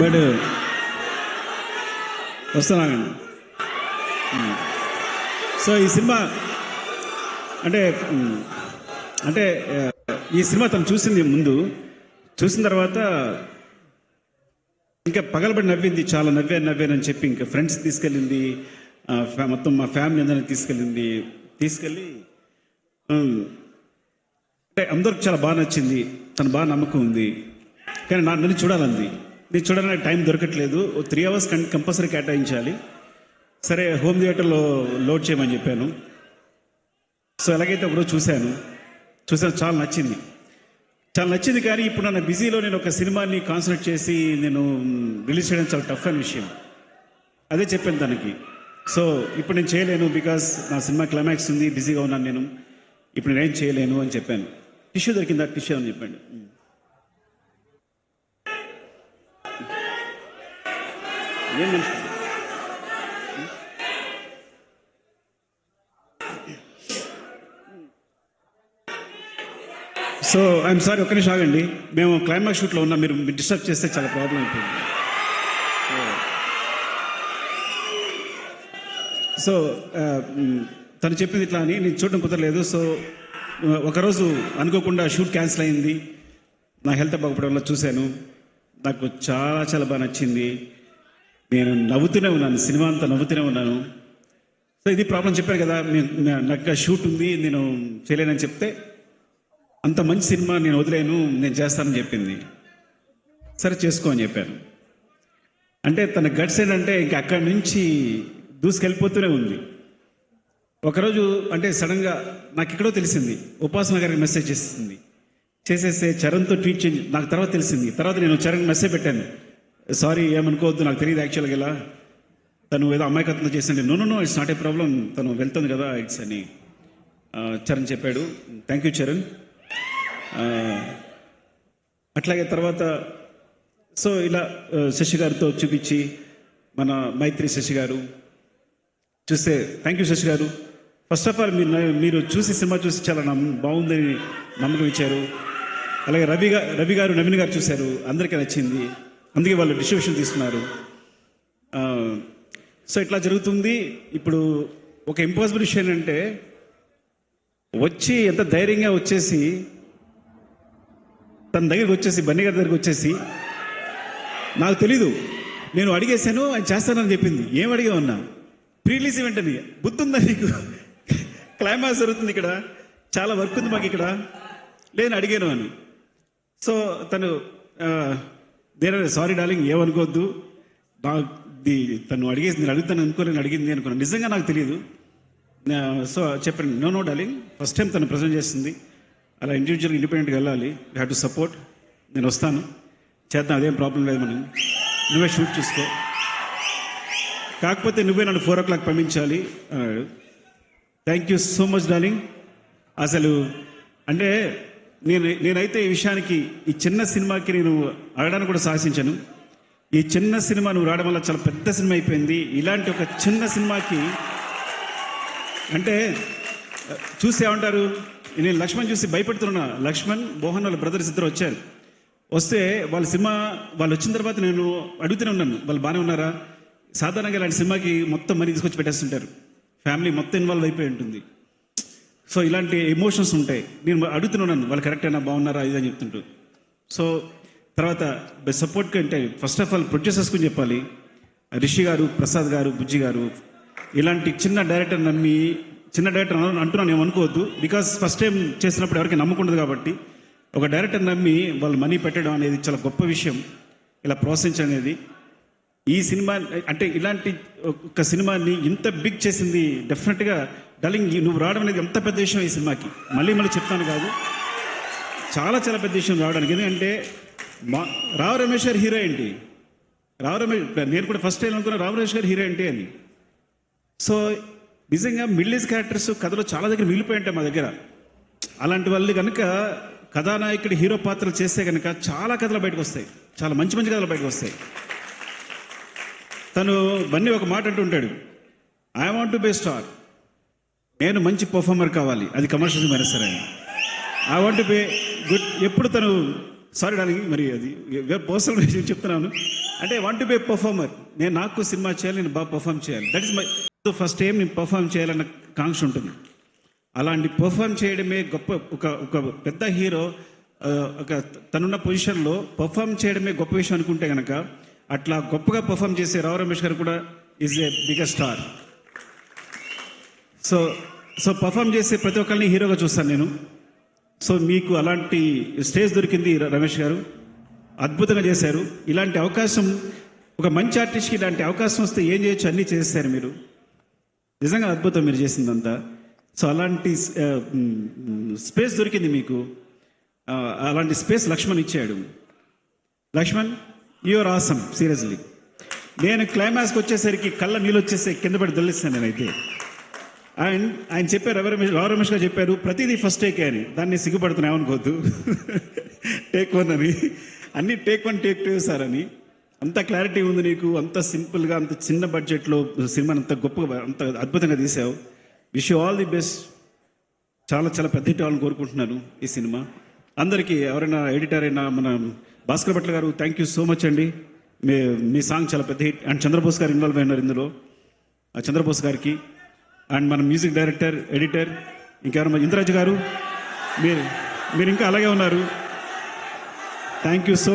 But వస్తున్నానండి. So ఈ cinema అంటే అంటే ఈ సినిమా తను చూసింది ముందు, చూసిన తర్వాత ఇంకా పగలబడి నవ్వింది, చాలా నవ్వానని చెప్పి ఇంకా ఫ్రెండ్స్ తీసుకెళ్ళింది, మొత్తం మా ఫ్యామిలీ అందరినీ తీసుకెళ్ళి అంటే అందరికి చాలా బాగా నచ్చింది. తను బాగా నమ్మకం ఉంది. కానీ నన్ను చూడాలంది. నేను చూడాలని టైం దొరకట్లేదు. 3 hours కంపల్సరీ కేటాయించాలి. సరే హోమ్ థియేటర్లో లోడ్ చేయమని చెప్పాను. సో ఎలాగైతే అప్పుడు చూశాను చాలా నచ్చింది. కానీ ఇప్పుడు నన్ను బిజీలో నేను ఒక సినిమాని కాన్సన్ట్రేట్ చేసి నేను రిలీజ్ చేయడం చాలా టఫ్ అయిన విషయం. అదే చెప్పాను తనకి. సో ఇప్పుడు నేను చేయలేను, బికాస్ నా సినిమా క్లైమాక్స్ ఉంది, బిజీగా ఉన్నాను నేను, ఇప్పుడు నేనేం చేయలేను అని చెప్పాను. టిష్యూ దొరికిందా? టిష్యూ అని చెప్పండి. ఏం మనిషి? సో ఐఎమ్ సారీ, ఒక్క నిమిషం ఆగండి. మేము క్లైమాక్స్ షూట్లో ఉన్నాం, మీరు డిస్టర్బ్ చేస్తే చాలా ప్రాబ్లం అయిపోయింది. సో తను చెప్పింది ఇట్లా అని నేను చూడడం కుదరలేదు. సో ఒకరోజు అనుకోకుండా షూట్ క్యాన్సిల్ అయింది. నా హెల్త్ బాగుపడడం వల్ల చూశాను. నాకు చాలా బాగా నచ్చింది. నేను నవ్వుతూనే ఉన్నాను, సినిమా అంతా నవ్వుతూనే ఉన్నాను. సో ఇది ప్రాబ్లం చెప్పాను కదా, నాకు షూట్ ఉంది, నేను చేయలేనని చెప్తే అంత మంచి సినిమా నేను వదిలేను, నేను చేస్తానని చెప్పింది. సరే చేసుకో అని చెప్పాను. అంటే తన గట్స్ ఏంటంటే ఇంక అక్కడి నుంచి దూసుకెళ్ళిపోతూనే ఉంది. ఒకరోజు అంటే సడన్గా నాకు ఎక్కడో తెలిసింది, ఉపాసన గారికి మెసేజ్ చేసేస్తే చరణ్తో ట్వీట్ చేయండి. నాకు తర్వాత తెలిసింది. తర్వాత నేను చరణ్ మెసేజ్ పెట్టాను, సారీ ఏమనుకోవద్దు, నాకు తెలియదు యాక్చువల్గా ఇలా తను ఏదో అమ్మాయికత్వం చేసింది. No it's not a problem, తను వెళ్తుంది కదా ఇట్స్ అని చరణ్ చెప్పాడు. Thank you Charan. అట్లాగే తర్వాత సో ఇలా శశి గారితో చూపించి, మన మైత్రి శశి గారు చూస్తే, థ్యాంక్ యూ శశి గారు. ఫస్ట్ ఆఫ్ ఆల్ మీరు సినిమా చూసి చాలా బాగుందని నమ్మకం ఇచ్చారు. అలాగే రవి గారు నవీన్ గారు చూశారు, అందరికీ నచ్చింది, అందుకే వాళ్ళు డిస్ట్రిబ్యూషన్ తీసుకున్నారు. సో ఇట్లా జరుగుతుంది. ఇప్పుడు ఒక ఇంపాసిబుల్ విషయం ఏంటంటే, వచ్చి ఎంత ధైర్యంగా వచ్చేసి తన దగ్గరికి వచ్చేసి, బన్నీ గారి దగ్గరికి వచ్చేసి, నాకు తెలీదు, నేను అడిగేశాను ఆయన చేస్తానని చెప్పింది. ఏం అడిగా ఉన్నా? ప్రీలీజ్ ఈవెంట్ అని. బుద్ధుందా నీకు? క్లైమాక్స్ జరుగుతుంది ఇక్కడ, చాలా వర్క్ ఉంది మాకు ఇక్కడ, నేను అడిగాను అని. సో తను సారీ డార్లింగ్, ఏమనుకోవద్దు, తను అడిగేసి నేను అడుగుతాను అనుకోలేని అడిగింది అనుకున్నాను, నిజంగా నాకు తెలియదు. సో చెప్పండి, నో డార్లింగ్, ఫస్ట్ టైం తను ప్రజెంట్ చేస్తుంది, అలా ఇండివిజువల్గా ఇండిపెండెంట్గా వెళ్ళాలి, యూ హ్యావ్ టు సపోర్ట్, నేను వస్తాను, చేద్దాం, అదేం ప్రాబ్లం లేదు, మనం నువ్వే షూట్ చూసుకో, కాకపోతే నువ్వే నన్ను 4 o'clock పంపించాలి అన్నాడు. Thank you so much darling. అసలు అంటే నేనైతే ఈ విషయానికి, ఈ చిన్న సినిమాకి నేను అడగడానికి కూడా సాహసించాను. ఈ చిన్న సినిమా నువ్వు రావడం వల్ల చాలా పెద్ద సినిమా అయిపోయింది. ఇలాంటి ఒక చిన్న సినిమాకి అంటే చూసేమంటారు, నేను లక్ష్మణ్ చూసి భయపడుతున్నా. లక్ష్మణ్, మోహన్ వాళ్ళ బ్రదర్స్ ఇద్దరు వచ్చారు. వస్తే వాళ్ళ సినిమా వాళ్ళు వచ్చిన తర్వాత నేను అడుగుతూనే ఉన్నాను, వాళ్ళు బాగానే ఉన్నారా? సాధారణంగా ఇలాంటి సినిమాకి మొత్తం మనీ తీసుకొచ్చి పెట్టేస్తుంటారు, ఫ్యామిలీ మొత్తం ఇన్వాల్వ్ అయిపోయి ఉంటుంది. సో ఇలాంటి ఎమోషన్స్ ఉంటాయి. నేను అడుగుతున్నాను, వాళ్ళు కరెక్టేనా, బాగున్నారా, ఇదని చెప్తుంటూ. సో తర్వాత సపోర్ట్గా అంటే ఫస్ట్ ఆఫ్ ఆల్ ప్రొడ్యూసర్స్ గురించి చెప్పాలి. రిషి గారు, ప్రసాద్ గారు, బుజ్జి గారు, ఇలాంటి చిన్న డైరెక్టర్ అంటున్నాను ఏమనుకోవద్దు, బికాస్ ఫస్ట్ టైం చేసినప్పుడు ఎవరికి నమ్మకుండదు కాబట్టి. ఒక డైరెక్టర్ నమ్మి వాళ్ళు మనీ పెట్టడం అనేది చాలా గొప్ప విషయం, ఇలా ప్రోత్సహించడం అనేది. ఈ సినిమా అంటే ఇలాంటి ఒక సినిమాని ఇంత బిగ్ చేసింది డెఫినెట్గా డార్లింగ్, నువ్వు రావడం అనేది ఎంత పెద్ద విషయం ఈ సినిమాకి. మళ్ళీ చెప్తాను కాదు, చాలా పెద్ద విషయం రావడానికి. ఎందుకంటే రావు రమేష్ గారు హీరో ఏంటి, నేను కూడా ఫస్ట్ టైం అనుకున్నా రావు రమేష్ గారు హీరో ఏంటి అని. సో నిజంగా మిడిల్ ఏజ్ క్యారెక్టర్స్ కథలో చాలా దగ్గర మిగిలిపోయి ఉంటాయి మా దగ్గర. అలాంటి వాళ్ళు కనుక కథానాయకుడి హీరో పాత్రలు చేస్తే కనుక చాలా కథలు బయటకు వస్తాయి, చాలా మంచి కథలు బయటకు వస్తాయి. తను బన్నీ ఒక మాట అంటూ ఉంటాడు, I want to be star, నేను మంచి పర్ఫార్మర్ కావాలి, అది కమర్షియల్ అయినా సరే, I want to be good. ఎప్పుడు తను సారీ డార్లింగ్, మరి అది పర్సనల్ విషయం చెప్తున్నాను. అంటే వాంట్ టు బి పర్ఫార్మర్. నాకు సినిమా చేయాలి, నేను బాగా పర్ఫామ్ చేయాలి. That is my first time. నేను పర్ఫామ్ చేయాలన్న కాంక్ష ఉంటుంది. అలాంటి పర్ఫామ్ చేయడమే గొప్ప. ఒక పెద్ద హీరో ఒక తనున్న పొజిషన్లో పర్ఫామ్ చేయడమే గొప్ప విషయం అనుకుంటే కనుక, అట్లా గొప్పగా పర్ఫామ్ చేసే రావు రమేష్ గారు కూడా is a biggest star. So perform చేసే ప్రతి ఒక్కరిని హీరోగా చూస్తాను నేను. సో మీకు అలాంటి స్టేజ్ దొరికింది రమేష్ గారు, అద్భుతంగా చేశారు. ఇలాంటి అవకాశం ఒక మంచి ఆర్టిస్ట్కి ఇలాంటి అవకాశం వస్తే ఏం చేయొచ్చు అన్నీ చేస్తారు మీరు. నిజంగా అద్భుతం మీరు చేసిందంతా. సో అలాంటి స్పేస్ దొరికింది మీకు. అలాంటి స్పేస్ లక్ష్మణ్ ఇచ్చాడు. Lakshman, you're awesome seriously. నేను క్లైమాక్స్కి వచ్చేసరికి కళ్ళ నీళ్ళు వచ్చేసే కింద పడి దొల్లిస్తాను నేనైతే. అండ్ ఆయన చెప్పారు, రావు రమేష్ గారు చెప్పారు, ప్రతిదీ ఫస్ట్ టేకే అని. దాన్ని సిగ్గుపడుతున్నాయి అనుకోవద్దు. టేక్ 1 అని, అన్ని టేక్ 1 టేక్ 2 సార్ అని. అంత క్లారిటీ ఉంది నీకు, అంత సింపుల్గా, అంత చిన్న బడ్జెట్లో సినిమాని అంత గొప్పగా, అంత అద్భుతంగా తీసావు. Wish you all the best. చాలా చాలా పెద్ద హిట్ అవ్వాలని కోరుకుంటున్నాను ఈ సినిమా. అందరికీ, ఎవరైనా ఎడిటర్ అయినా మన భాస్కర్ భట్ల గారు, థ్యాంక్ యూ సో మచ్ అండి. మీ సాంగ్ చాలా పెద్ద హిట్. అండ్ చంద్రబోస్ గారు ఇన్వాల్వ్ అయినారు ఇందులో. చంద్రబోస్ గారికి, అండ్ మన మ్యూజిక్ డైరెక్టర్, ఎడిటర్, ఇంకెవరు, ఇంద్రాజ్ గారు, మీరు ఇంకా అలాగే ఉన్నారు. Thank you so